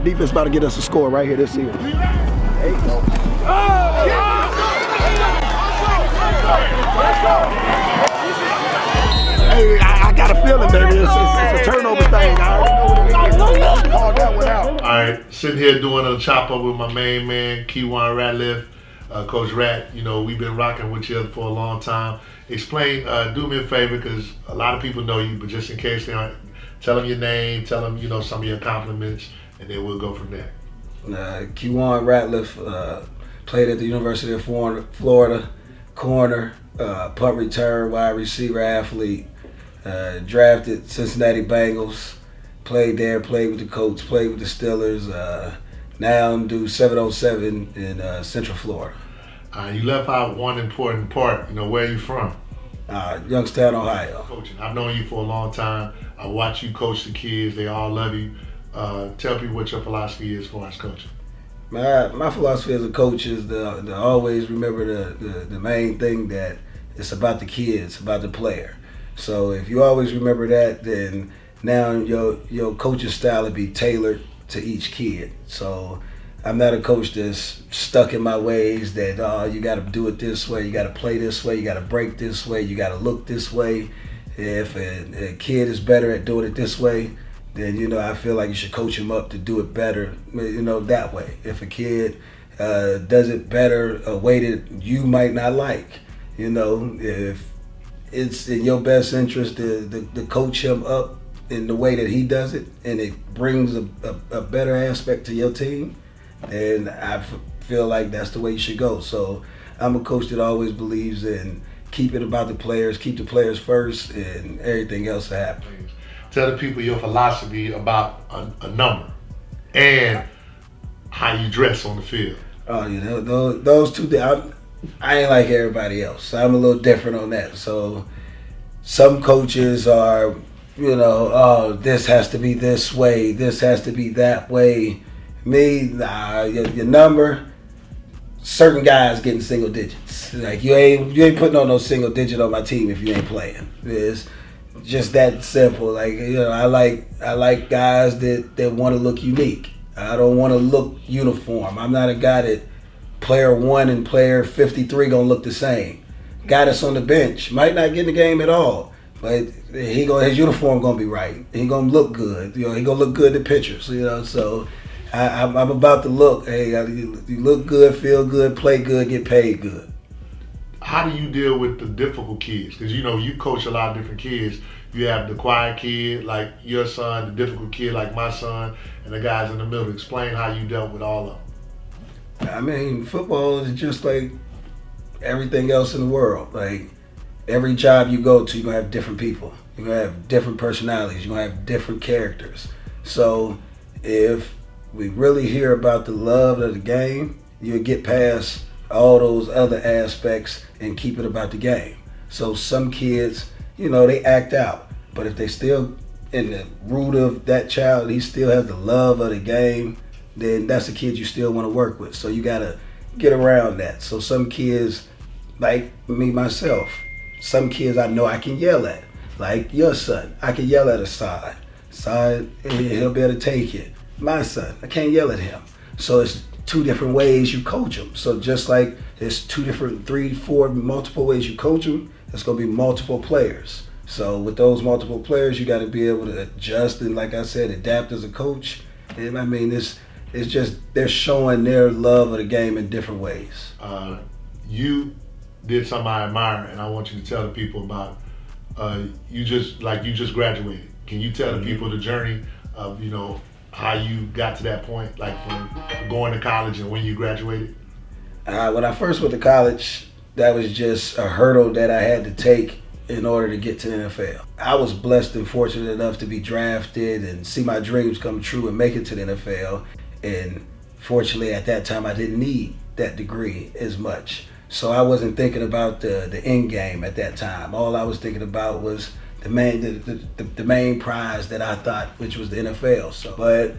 Defense about to get us a score right here this season. There you go. Hey, I got a feeling, baby. It's a turnover thing. I already know what it is. Called that one out. All right, sitting here doing a chop up with my main man, Keywan Ratliff. Coach Rat, you know, we've been rocking with you for a long time. Explain, do me a favor, because a lot of people know you, but just in case they aren't, tell them your name, tell them, you know, some of your compliments, and then we'll go from there. Keywan Ratliff, played at the University of Florida, corner, punt return, wide receiver, athlete, drafted Cincinnati Bengals, played there, played with the Colts, played with the Steelers, now I'm do 707 in Central Florida. You left out one important part. You know, where are you from? Youngstown, Ohio. Coaching. I've known you for a long time. I watch you coach the kids. They all love you. Tell people what your philosophy is as far as coaching. My philosophy as a coach is to always remember the main thing, that it's about the kids, about the player. So if you always remember that, then now your coaching style will be tailored to each kid. So I'm not a coach that's stuck in my ways that you got to do it this way, you got to play this way, you got to break this way, you got to look this way. If a kid is better at doing it this way, then, you know, I feel like you should coach him up to do it better, you know, that way. If a kid does it better a way that you might not like, you know, if it's in your best interest to coach him up in the way that he does it, and it brings a better aspect to your team, and I feel like that's the way you should go. So I'm a coach that always believes in keep it about the players, keep the players first, and everything else will happen. Tell the people your philosophy about a number and how you dress on the field. Oh, you know, those two things, I ain't like everybody else. I'm a little different on that. So some coaches are, you know, oh, this has to be this way, this has to be that way. Me, nah, your number, certain guys getting single digits. Like you ain't putting on no single digit on my team if you ain't playing. It's just that simple. Like, you know, I like guys that want to look unique. I don't want to look uniform. I'm not a guy that player 1 and player 53 gonna look the same. Guy that's on the bench might not get in the game at all, but his uniform gonna be right. He gonna look good. You know, he gonna look good in the pictures. You know, so I'm about to look. Hey, you look good, feel good, play good, get paid good. How do you deal with the difficult kids? Because, you know, you coach a lot of different kids. You have the quiet kid like your son, the difficult kid like my son, and the guys in the middle. Explain how you dealt with all of them. I mean, football is just like everything else in the world. Like, every job you go to, you're going to have different people. You're going to have different personalities. You're going to have different characters. So if we really hear about the love of the game, you'll get past all those other aspects and keep it about the game. So some kids, you know, they act out. But if they still, in the root of that child, he still has the love of the game, then that's a kid you still want to work with. So you got to get around that. So some kids, like me, myself, some kids I know I can yell at. Like your son, I can yell at Assad. Assad, he'll be able to take it. My son, I can't yell at him. So it's two different ways you coach them. So just like there's 2 different, 3, 4, multiple ways you coach them, there's going to be multiple players. So with those multiple players, you got to be able to adjust and, like I said, adapt as a coach. And I mean, it's just they're showing their love of the game in different ways. You did something I admire, and I want you to tell the people about. You just graduated. Can you tell the people the journey of, you know, how you got to that point, like from going to college and when you graduated? When I first went to college, that was just a hurdle that I had to take in order to get to the NFL. I was blessed and fortunate enough to be drafted and see my dreams come true and make it to the NFL. And fortunately, at that time, I didn't need that degree as much. So I wasn't thinking about the end game at that time. All I was thinking about was the main prize that I thought, which was the NFL. So, but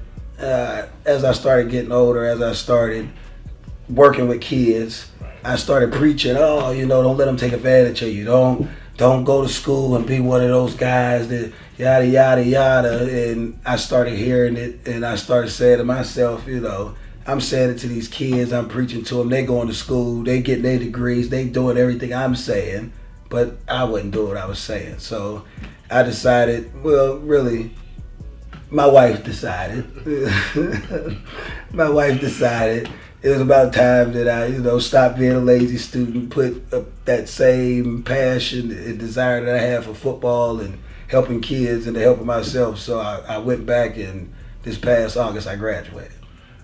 as I started getting older, as I started working with kids, I started preaching, oh, you know, don't let them take advantage of you. Don't don't go to school and be one of those guys that yada, yada, yada. And I started hearing it, and I started saying to myself, you know, I'm saying it to these kids, I'm preaching to them, they going to school, they getting their degrees, they doing everything I'm saying, but I wasn't doing what I was saying. So I decided, well, really, my wife decided. It was about time that I, you know, stopped being a lazy student, put up that same passion and desire that I have for football and helping kids and to helping myself. So I went back, and this past August I graduated.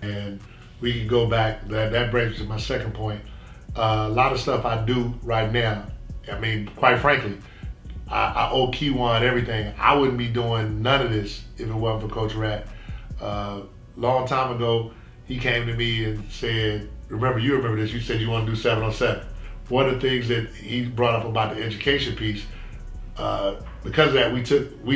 And we can go back, that brings me to my second point. A lot of stuff I do right now, I mean, quite frankly, I owe Keywan everything. I wouldn't be doing none of this if it wasn't for Coach Rat. Long time ago, he came to me and said, you remember this, you said you want to do 7-on-7. One of the things that he brought up about the education piece, because of that, we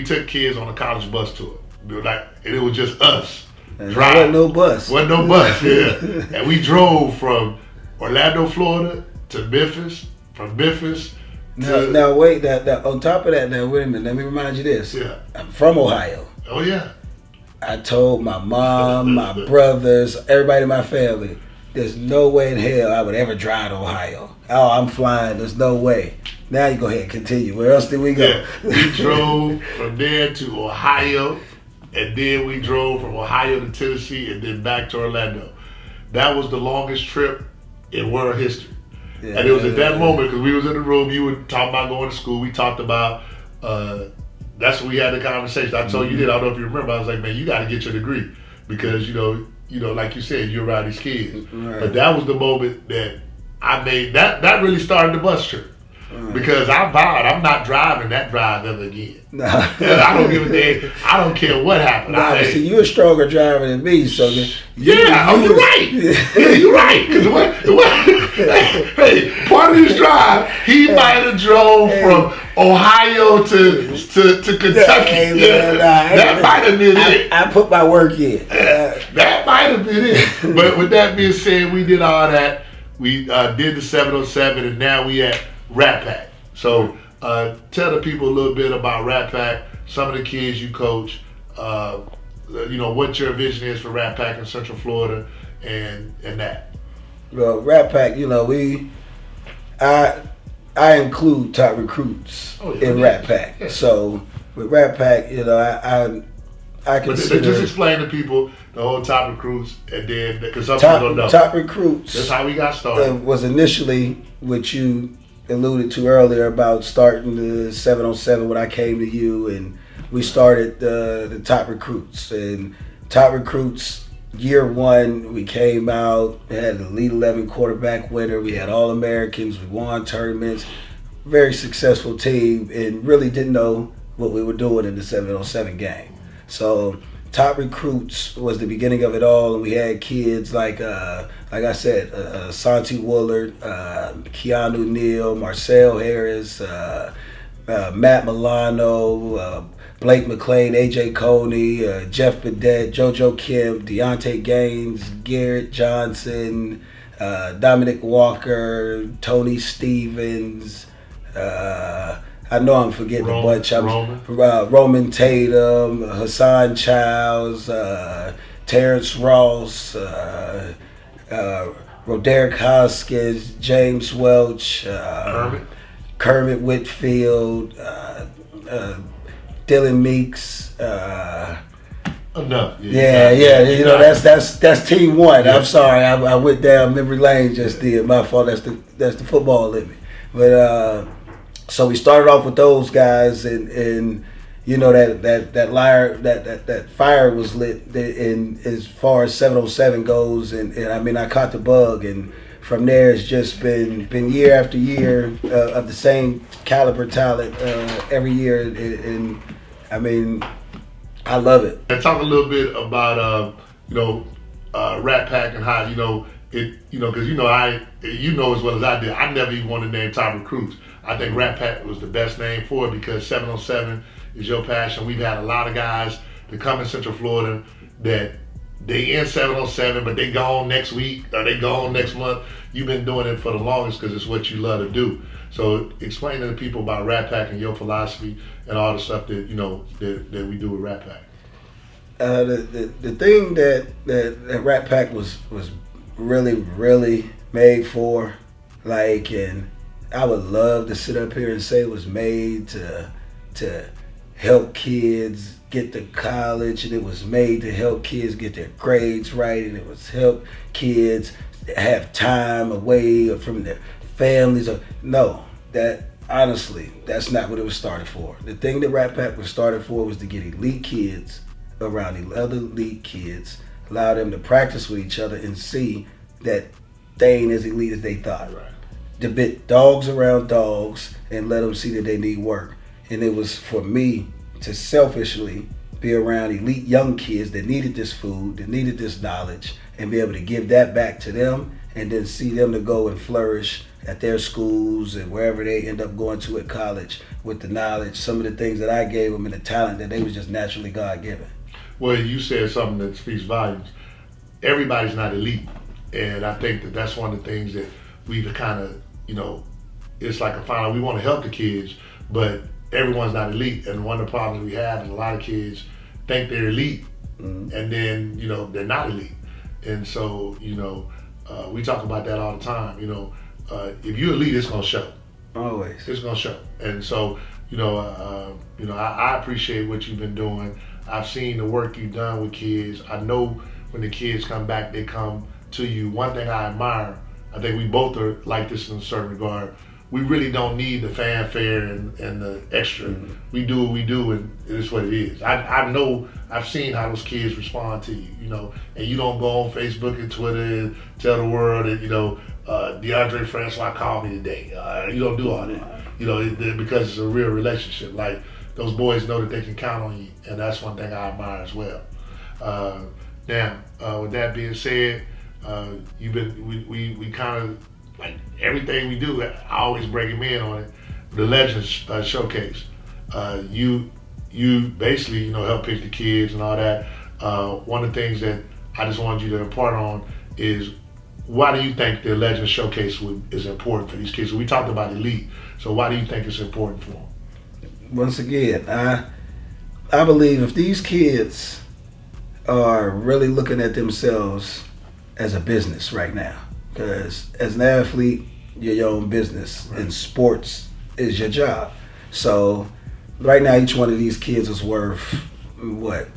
took kids on a college bus tour. And it was just us. There wasn't no bus. Wasn't no bus, yeah. And we drove from Orlando, Florida to Memphis, from Memphis to... Now wait, on top of that, now wait a minute, let me remind you this. Yeah. I'm from Ohio. Oh, yeah. I told my mom, my brothers, everybody in my family, there's no way in hell I would ever drive to Ohio. Oh, I'm flying, there's no way. Now you go ahead and continue. Where else did we go? Yeah. We drove from there to Ohio, and then we drove from Ohio to Tennessee, and then back to Orlando. That was the longest trip in world history. Yeah, and it was at that moment, because we was in the room, you were talking about going to school, we talked about, that's when we had the conversation. I told you that, I don't know if you remember, I was like, man, you got to get your degree, because, you know, like you said, you're around these kids. Right. But that was the moment that I made, that really started the bus trip. Because I vowed I'm not driving that drive ever again. No. I don't give a damn. I don't care what happened. See, you're a stronger driver than me, so you're right. Yeah, you're right. Hey, part of this drive, he might have drove from Ohio to Kentucky. That might have been it. I put my work in. That might have been it. But with that being said, we did all that. We did the 7-on-7, and now we at Rat Pack. So tell the people a little bit about Rat Pack, some of the kids you coach, you know, what your vision is for Rat Pack in Central Florida, and that. Well, Rat Pack, you know, I include top recruits in Rat Pack. Yeah. So with Rat Pack, you know, I consider... But just explain to people the whole top recruits, and then, because some people don't know. Top recruits. That's how we got started. Was initially what you alluded to earlier about starting the 7-on-7 when I came to you, and we started the top recruits. And top recruits, year one, we came out, we had the Elite 11 quarterback winner, we had All-Americans, we won tournaments, very successful team, and really didn't know what we were doing in the 7-on-7 game. So top recruits was the beginning of it all, and we had kids like I said, Santi Woolard, Keanu Neal, Marcel Harris, Matt Milano, Blake McClain, AJ Coney, Jeff Bedette, JoJo Kim, Deontay Gaines, Garrett Johnson, Dominic Walker, Tony Stevens, I know I'm forgetting a bunch. Roman Tatum, Hassan Childs, Terrence Ross, Roderick Hoskins, James Welch, Kermit Whitfield, Dylan Meeks. Enough. Yeah. You know, that's team one. Yeah. I'm sorry, I went down memory lane just then. My fault. That's the football in me. But so we started off with those guys, and you know that fire was lit in as far as 7-on-7 goes, and I mean I caught the bug, and from there it's just been year after year of the same caliber talent every year, and I mean I love it. And talk a little bit about Rat Pack and how because you know as well as I did, I never even wanted to name top recruits. I think Rat Pack was the best name for it because 7-on-7 is your passion. We've had a lot of guys that come in Central Florida that they in 7-on-7, but they gone next week or they gone next month. You've been doing it for the longest because it's what you love to do. So explain to the people about Rat Pack and your philosophy and all the stuff that that we do with Rat Pack. The thing that Rat Pack was really made for, like, and I would love to sit up here and say it was made to help kids get to college, and it was made to help kids get their grades right, and it was help kids have time away from their families. No, that honestly, that's not what it was started for. The thing that Rat Pack was started for was to get elite kids around other elite kids, allow them to practice with each other and see that they ain't as elite as they thought. Right. To bit dogs around dogs and let them see that they need work. And it was for me to selfishly be around elite young kids that needed this food, that needed this knowledge, and be able to give that back to them, and then see them to go and flourish at their schools and wherever they end up going to at college with the knowledge, some of the things that I gave them and the talent that they was just naturally God-given. Well, you said something that speaks volumes. Everybody's not elite, and I think that that's one of the things that we've kind of, it's like a final. We want to help the kids, but everyone's not elite, and one of the problems we have is a lot of kids think they're elite, and then they're not elite, and so we talk about that all the time. If you're elite, it's gonna show. Always. It's gonna show, and so I appreciate what you've been doing. I've seen the work you've done with kids. I know when the kids come back, they come to you. One thing I admire, I think we both are like this in a certain regard. We really don't need the fanfare and the extra. Mm-hmm. We do what we do, and it is what it is. I know, I've seen how those kids respond to you, and you don't go on Facebook and Twitter and tell the world that, DeAndre Francois called me today. You don't do all that, because it's a real relationship. Like, those boys know that they can count on you, and that's one thing I admire as well. Now, with that being said, we kind of, like everything we do, I always bring him in on it. The Legends Showcase. You basically, help pick the kids and all that. One of the things that I just wanted you to impart on is, why do you think the Legends Showcase is important for these kids? So we talked about elite, so why do you think it's important for them? Once again, I believe if these kids are really looking at themselves as a business right now, because as an athlete, you're your own business, right, and sports is your job. So right now, each one of these kids is worth what,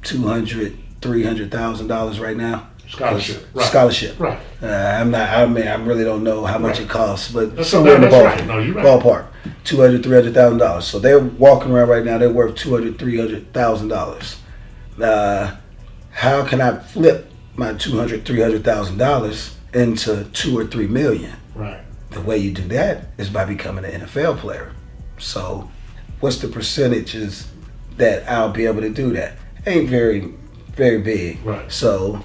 $200,000, $300,000 right now. Scholarship. Right. Scholarship. Right. I really don't know how much it costs, but that's somewhere in the ballpark. Right. No, you're right. Ballpark. $200,000, $300,000. So they're walking around right now. They're worth $200,000, $300,000. How can I flip my $200,000, $300,000 into $2 or $3 million? Right. The way you do that is by becoming an NFL player. So, what's the percentages that I'll be able to do that? Ain't very, very big. Right. So,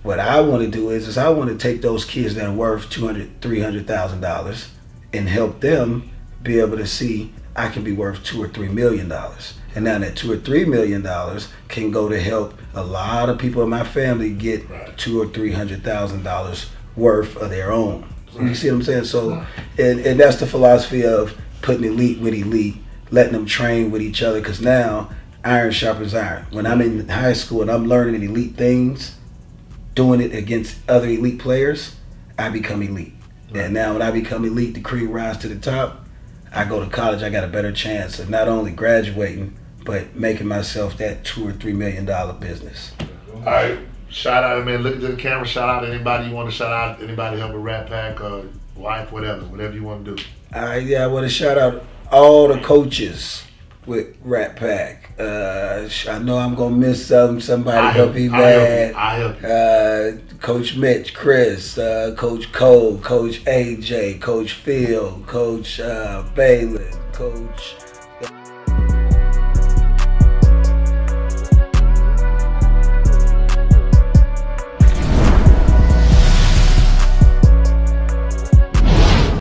what I want to do is I want to take those kids that are worth $200,000, $300,000 and help them be able to see I can be worth $2 or $3 million. And now that $2 or $3 million can go to help a lot of people in my family get $200,000 or $300,000 worth of their own. Right. You see what I'm saying? So, and that's the philosophy of putting elite with elite, letting them train with each other, because now iron sharpens iron. When I'm in high school and I'm learning elite things, doing it against other elite players, I become elite. Right. And now when I become elite, the cream rise to the top, I go to college, I got a better chance of not only graduating, but making myself that $2 or $3 million business. All right, shout out, man. Look at the camera. Shout out anybody you want to shout out. Anybody help a Rat Pack or wife, whatever you want to do. I want to shout out all the coaches with Rat Pack. I know I'm gonna miss somebody. Help me bad. I help you. Coach Mitch, Chris, Coach Cole, Coach AJ, Coach Phil, Coach Balin, Coach